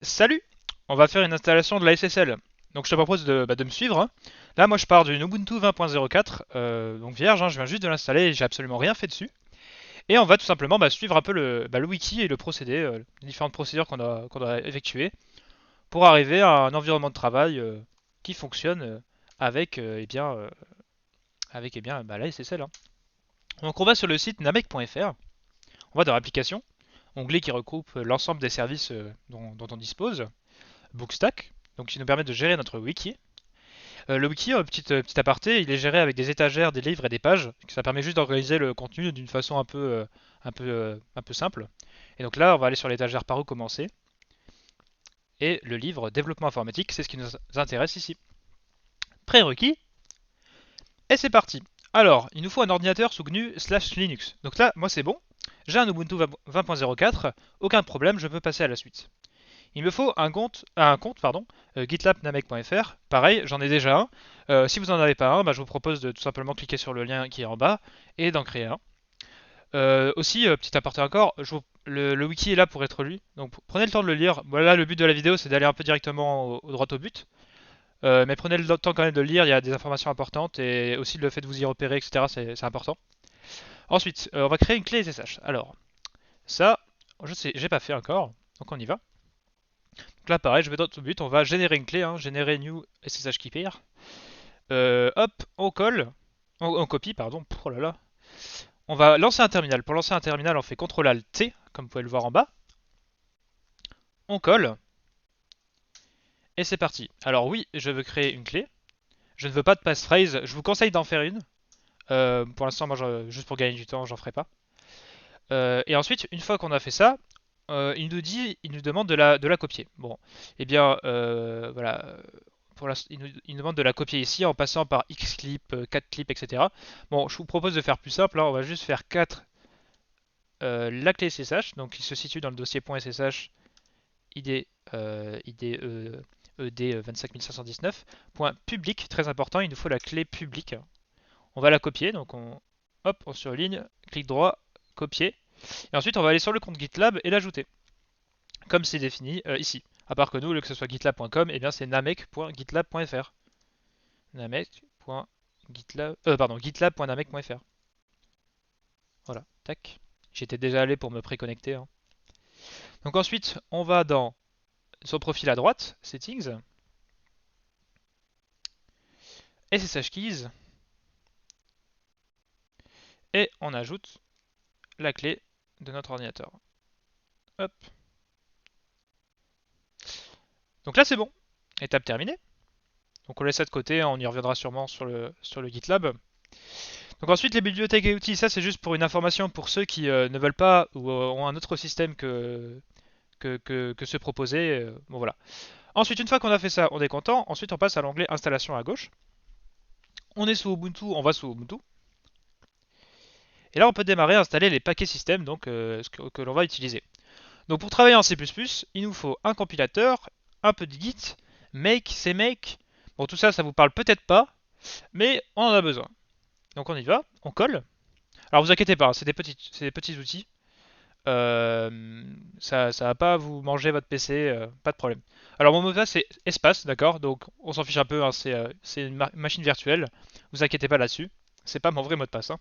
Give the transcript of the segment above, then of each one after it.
Salut! On va faire une installation de la SSL. Donc je te propose de me suivre, hein. Là, moi je pars d'une Ubuntu 20.04, donc vierge, hein, je viens juste de l'installer et j'ai absolument rien fait dessus. Et on va tout simplement suivre un peu le wiki et le procédé, les différentes procédures qu'on a effectuées pour arriver à un environnement de travail qui fonctionne avec, la SSL, hein. Donc on va sur le site namek.fr, on va dans l'application, onglet qui regroupe l'ensemble des services dont on dispose, Bookstack, donc qui nous permet de gérer notre wiki. Le wiki, petit aparté, il est géré avec des étagères, des livres et des pages. Ça permet juste d'organiser le contenu d'une façon un peu simple. Et donc là, on va aller sur l'étagère par où commencer. Et le livre développement informatique, c'est ce qui nous intéresse ici. Prérequis, et c'est parti. Alors, il nous faut un ordinateur sous GNU/Linux. Donc là, moi c'est bon. J'ai un Ubuntu 20.04, aucun problème, je peux passer à la suite. Il me faut un compte, gitlab-namek.fr. Pareil, j'en ai déjà un. Si vous n'en avez pas un, je vous propose de tout simplement cliquer sur le lien qui est en bas et d'en créer un. Aussi, petit aparté encore, le wiki est là pour être lu, donc prenez le temps de le lire. Voilà, le but de la vidéo, c'est d'aller un peu directement au droit au but. Mais prenez le temps quand même de le lire, il y a des informations importantes et aussi le fait de vous y repérer, etc. C'est important. Ensuite, on va créer une clé SSH. Alors, ça, je sais, j'ai pas fait encore, donc on y va. Donc là, pareil, je vais dans tout but, on va générer une clé, hein, générer new SSH key pair. Hop, on colle, on copie, pardon. Oh là là. On va lancer un terminal. Pour lancer un terminal, on fait CTRL-Alt-T, comme vous pouvez le voir en bas. On colle, et c'est parti. Alors oui, je veux créer une clé. Je ne veux pas de passphrase. Je vous conseille d'en faire une. Pour l'instant, moi, juste pour gagner du temps, j'en ferai pas. Et ensuite, une fois qu'on a fait ça, il nous demande de la copier. Bon, eh bien, voilà. Il nous demande de la copier ici en passant par Xclip, 4clip, etc. Bon, je vous propose de faire plus simple, hein. On va juste faire 4 la clé SSH, donc qui se situe dans le dossier .ssh ID, ED 25519. Point public, très important, il nous faut la clé publique. On va la copier, donc on surligne, clic droit, copier. Et ensuite, on va aller sur le compte GitLab et l'ajouter, comme c'est défini ici. À part que nous, que ce soit gitlab.com, et bien c'est namek.gitlab.fr. gitlab.namek.fr. Voilà, tac. J'étais déjà allé pour me préconnecter, hein. Donc ensuite, on va dans son profil à droite, Settings, SSH Keys, et on ajoute la clé de notre ordinateur. Hop. Donc là, c'est bon. Étape terminée. Donc on laisse ça de côté, on y reviendra sûrement sur le GitLab. Donc ensuite, les bibliothèques et outils, ça c'est juste pour une information pour ceux qui ne veulent pas ou ont un autre système que se proposer. Bon voilà. Ensuite, une fois qu'on a fait ça, on est content. Ensuite, on passe à l'onglet installation à gauche. On est sous Ubuntu, on va sous Ubuntu. Et là, on peut démarrer à installer les paquets système donc, que l'on va utiliser. Donc pour travailler en C++, il nous faut un compilateur, un peu de Git, make, cmake. Bon, tout ça, ça vous parle peut-être pas, mais on en a besoin. Donc on y va, on colle. Alors vous inquiétez pas, hein, c'est des petits outils. Ça va pas vous manger votre PC, pas de problème. Alors mon mot de passe c'est espace, d'accord. Donc on s'en fiche un peu, hein, c'est une machine virtuelle. Vous inquiétez pas là-dessus. C'est pas mon vrai mot de passe, hein.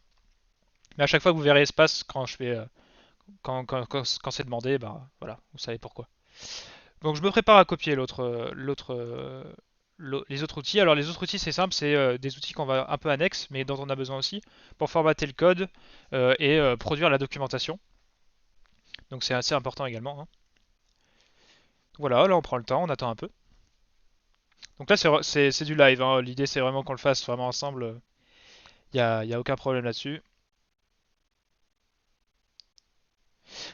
Mais à chaque fois que vous verrez espace quand je fais, quand c'est demandé, voilà, vous savez pourquoi. Donc je me prépare à copier les autres outils. Alors les autres outils c'est simple, c'est des outils qu'on va un peu annexes, mais dont on a besoin aussi pour formater le code et produire la documentation. Donc c'est assez important également, hein. Voilà, là on prend le temps, on attend un peu. Donc là c'est du live, hein. L'idée c'est vraiment qu'on le fasse vraiment ensemble. Y a aucun problème là-dessus.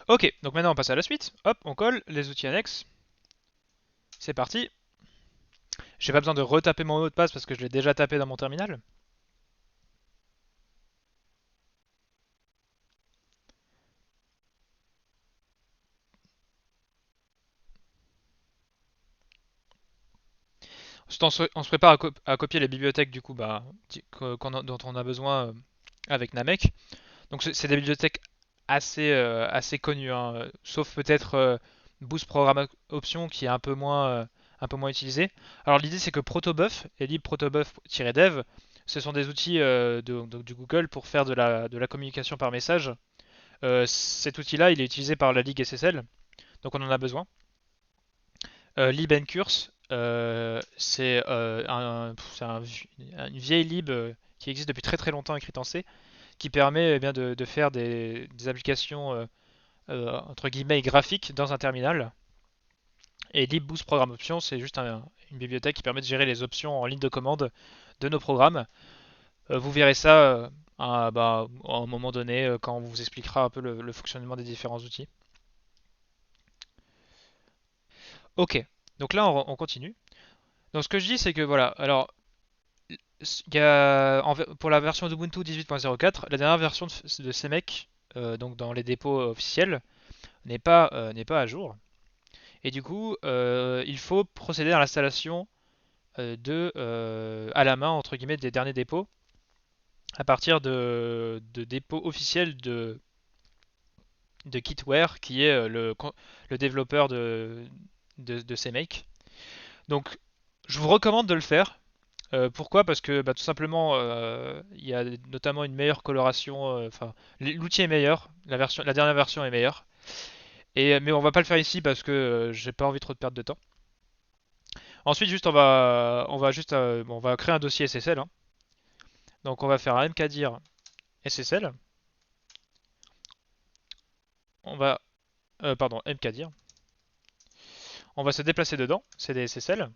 Ok, donc maintenant on passe à la suite. Hop, on colle les outils annexes. C'est parti. J'ai pas besoin de retaper mon mot de passe parce que je l'ai déjà tapé dans mon terminal. Ensuite, on se prépare à copier les bibliothèques du coup dont on a besoin avec Namek. Donc c'est des bibliothèques assez connues, hein, sauf peut-être Boost Programme Option qui est un peu moins utilisé. Alors l'idée c'est que Protobuf et libprotobuf-dev, ce sont des outils du Google pour faire de la communication par message. Cet outil-là, il est utilisé par la Ligue SSL, donc on en a besoin. LibNCurse, une vieille lib qui existe depuis très très longtemps écrite en C, qui permet bien de faire des applications entre guillemets graphiques dans un terminal. Et LibBoost Programme Options, c'est juste une bibliothèque qui permet de gérer les options en ligne de commande de nos programmes. Vous verrez ça à un moment donné quand on vous expliquera un peu le fonctionnement des différents outils. Ok, donc là on continue. Donc ce que je dis c'est que voilà, alors pour la version d'Ubuntu 18.04, la dernière version de CMake, donc dans les dépôts officiels, n'est pas à jour. Et du coup, il faut procéder à l'installation à la main entre guillemets des derniers dépôts à partir de dépôts officiels de Kitware, qui est le développeur de CMake. Donc, je vous recommande de le faire. Pourquoi? Parce que tout simplement, il y a notamment une meilleure coloration. Enfin, l'outil est meilleur, la dernière version est meilleure. Mais on va pas le faire ici parce que j'ai pas envie trop de perdre de temps. Ensuite, juste on va créer un dossier SSL, hein. Donc on va faire un mkdir SSL. On va, pardon, mkdir. On va se déplacer dedans, c'est des SSL.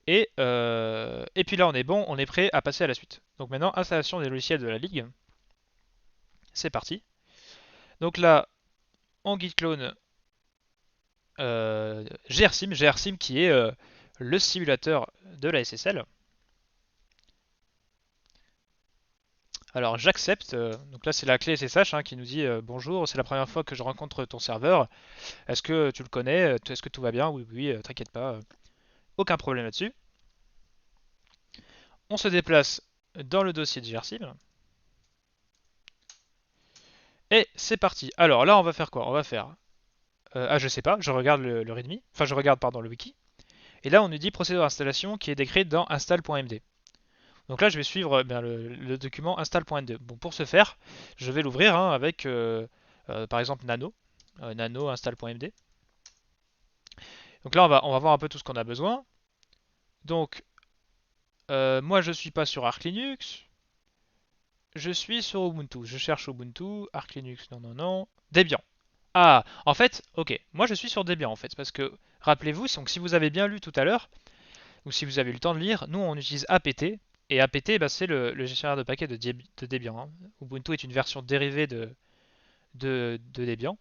Et puis là, on est bon, on est prêt à passer à la suite. Donc maintenant, installation des logiciels de la Ligue. C'est parti. Donc là, en git clone GRSIM qui est le simulateur de la SSL. Alors j'accepte, donc là c'est la clé SSH qui nous dit bonjour, c'est la première fois que je rencontre ton serveur, est-ce que tu le connais, est-ce que tout va bien? Oui, oui, t'inquiète pas, aucun problème là-dessus. On se déplace dans le dossier de GRSIM. Et c'est parti. Alors là on va faire quoi? On va faire, je sais pas, je regarde le README, enfin je regarde pardon le wiki, et là on nous dit procédure d'installation qui est décrite dans install.md. Donc là, je vais suivre le document install.md. Bon, pour ce faire, je vais l'ouvrir avec, par exemple, nano install.md. Donc là, on va voir un peu tout ce qu'on a besoin. Donc, moi, je suis pas sur Arch Linux. Je suis sur Ubuntu. Je cherche Ubuntu, Arch Linux, non, non, non. Debian. Ah, en fait, ok. Moi, je suis sur Debian, en fait. Parce que, rappelez-vous, donc, si vous avez bien lu tout à l'heure, ou si vous avez eu le temps de lire, nous, on utilise apt. Et apt, c'est le gestionnaire de paquets de Debian, hein. Ubuntu est une version dérivée de Debian.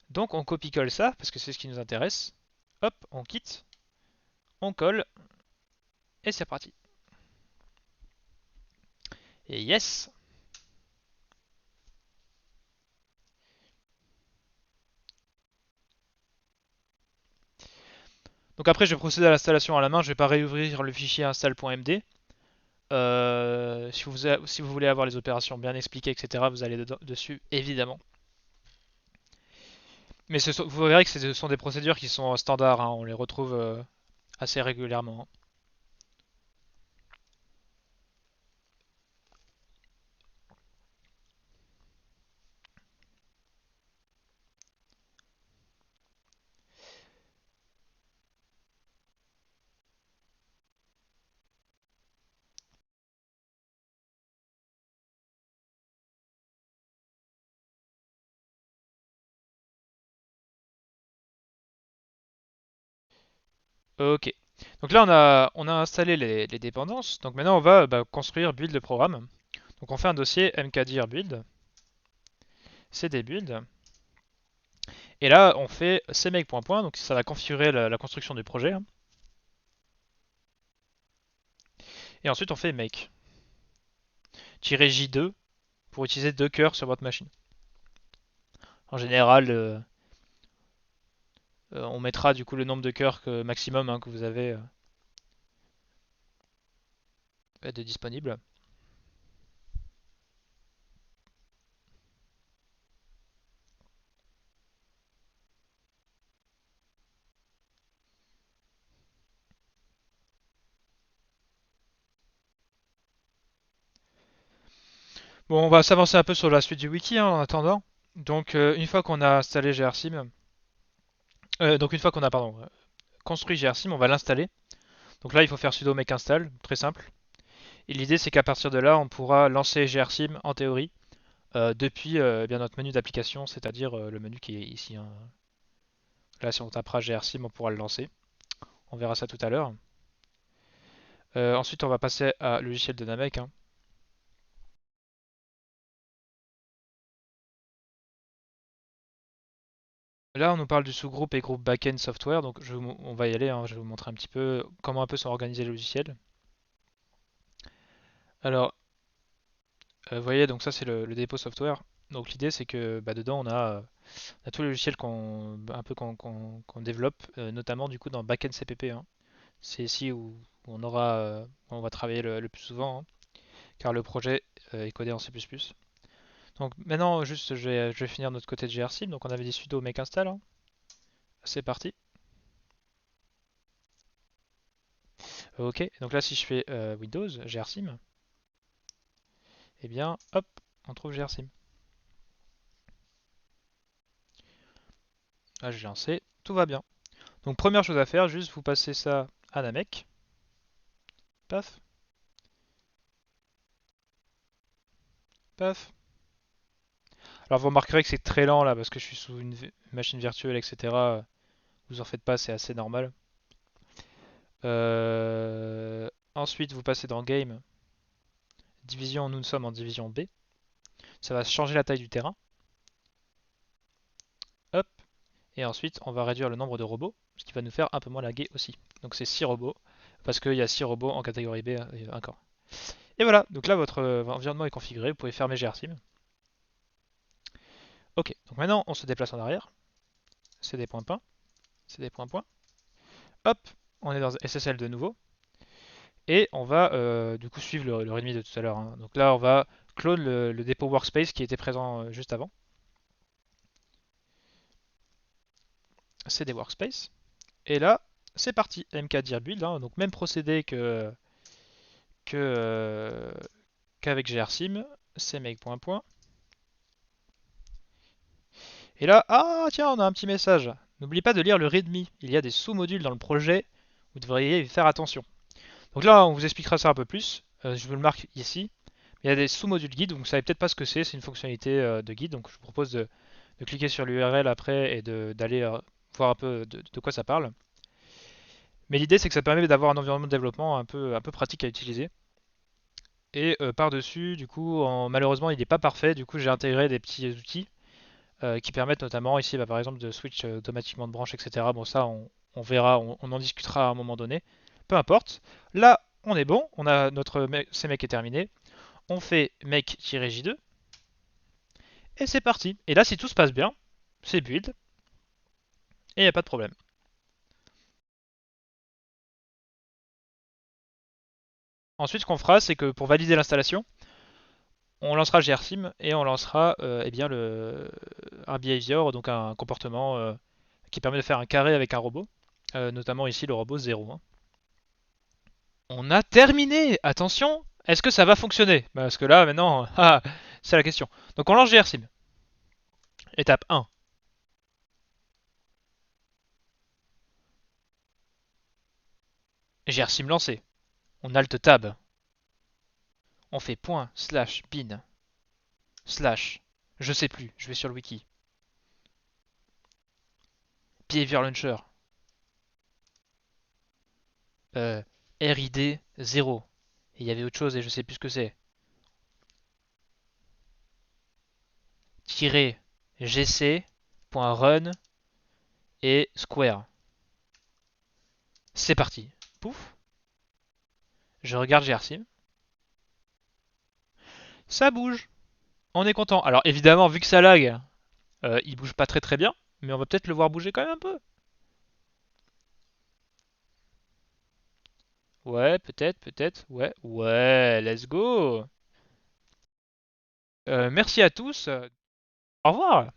Donc on copie-colle ça, parce que c'est ce qui nous intéresse. Hop, on quitte, on colle, et c'est parti. Et yes! Donc après, je vais procéder à l'installation à la main. Je ne vais pas réouvrir le fichier install.md. Si vous voulez avoir les opérations bien expliquées, etc., vous allez dessus, évidemment. Mais vous verrez que ce sont des procédures qui sont standards, hein. On les retrouve assez régulièrement. Ok. Donc là, on a installé les dépendances. Donc maintenant, on va construire build le programme. Donc on fait un dossier mkdir build, cd build. Et là, on fait cmake point, donc ça va configurer la construction du projet, hein. Et ensuite, on fait make. -j2 pour utiliser deux cœurs sur votre machine. En général, on mettra du coup le nombre de cœurs maximum que vous avez de disponible. Bon, on va s'avancer un peu sur la suite du wiki hein, en attendant. Donc, une fois qu'on a installé GRSIM, donc une fois qu'on a pardon, construit GRSIM, on va l'installer. Donc là, il faut faire sudo make install, très simple. Et l'idée, c'est qu'à partir de là, on pourra lancer GRSIM en théorie depuis eh bien notre menu d'application, c'est-à-dire le menu qui est ici, hein. Là, si on tapera GRSIM, on pourra le lancer. On verra ça tout à l'heure. Ensuite, on va passer à logiciel de Namek, hein. Là, on nous parle du sous-groupe et groupe backend software, donc on va y aller, hein. Je vais vous montrer un petit peu comment un peu sont organisés les logiciels. Alors, vous voyez, donc ça c'est le dépôt software. Donc l'idée c'est que bah, dedans on a tous les logiciels qu'on développe, notamment du coup dans backend CPP, hein. C'est ici où on va travailler le plus souvent, hein, car le projet est codé en C++. Donc maintenant juste je vais finir notre côté de GRC. Donc on avait dit sudo make install, hein. C'est parti. Ok, donc là si je fais Windows, GRSIM, eh bien hop, on trouve GRSIM. Là j'ai lancé, tout va bien. Donc première chose à faire, juste vous passez ça à Namek. Paf, paf. Alors vous remarquerez que c'est très lent là parce que je suis sous une machine virtuelle, etc. Vous en faites pas, c'est assez normal. Ensuite, vous passez dans Game, Division, nous sommes en division B. Ça va changer la taille du terrain. Hop. Et ensuite, on va réduire le nombre de robots, ce qui va nous faire un peu moins laguer aussi. Donc c'est 6 robots, parce qu'il y a 6 robots en catégorie B et un corps. Et voilà, donc là votre environnement est configuré, vous pouvez fermer GRSIM. Ok, donc maintenant on se déplace en arrière. C'est des points points, c'est des points points. Hop, on est dans SSL de nouveau. Et on va du coup suivre le readme de tout à l'heure, hein. Donc là on va clone le dépôt workspace qui était présent juste avant. C'est des workspaces. Et là, c'est parti, mkdir build, hein. Donc même procédé que qu'avec grsim, c'est make point point. Et là, ah tiens, on a un petit message. N'oublie pas de lire le readme. Il y a des sous-modules dans le projet. Vous devriez y faire attention. Donc là, on vous expliquera ça un peu plus. Je vous le marque ici. Il y a des sous-modules guide. Donc vous savez peut-être pas ce que c'est. C'est une fonctionnalité de guide. Donc je vous propose de cliquer sur l'URL après et d'aller voir un peu de quoi ça parle. Mais l'idée, c'est que ça permet d'avoir un environnement de développement un peu pratique à utiliser. Et par-dessus, du coup, malheureusement, il n'est pas parfait. Du coup, j'ai intégré des petits outils qui permettent notamment ici, bah, par exemple, de switch automatiquement de branche, etc. Bon, ça, on verra, on en discutera à un moment donné. Peu importe. Là, on est bon. On a notre CMake est terminé. On fait make-j2 et c'est parti. Et là, si tout se passe bien, c'est build et il n'y a pas de problème. Ensuite, ce qu'on fera, c'est que pour valider l'installation, on lancera grsim et on lancera eh bien un behavior, donc un comportement qui permet de faire un carré avec un robot, notamment ici le robot 0, hein. On a terminé. Attention, est-ce que ça va fonctionner? Parce que là, maintenant, c'est la question. Donc on lance grsim. Étape 1. grsim lancé. On alt tab. On fait point slash bin slash. Je sais plus, je vais sur le wiki. Behavior launcher. Euh, RID 0. Et il y avait autre chose et je sais plus ce que c'est. -gc.run et square. C'est parti. Pouf. Je regarde grsim. Ça bouge. On est content. Alors évidemment, vu que ça lag, il bouge pas très très bien, mais on va peut-être le voir bouger quand même un peu. Ouais, peut-être, peut-être. Ouais, ouais, let's go. Merci à tous. Au revoir.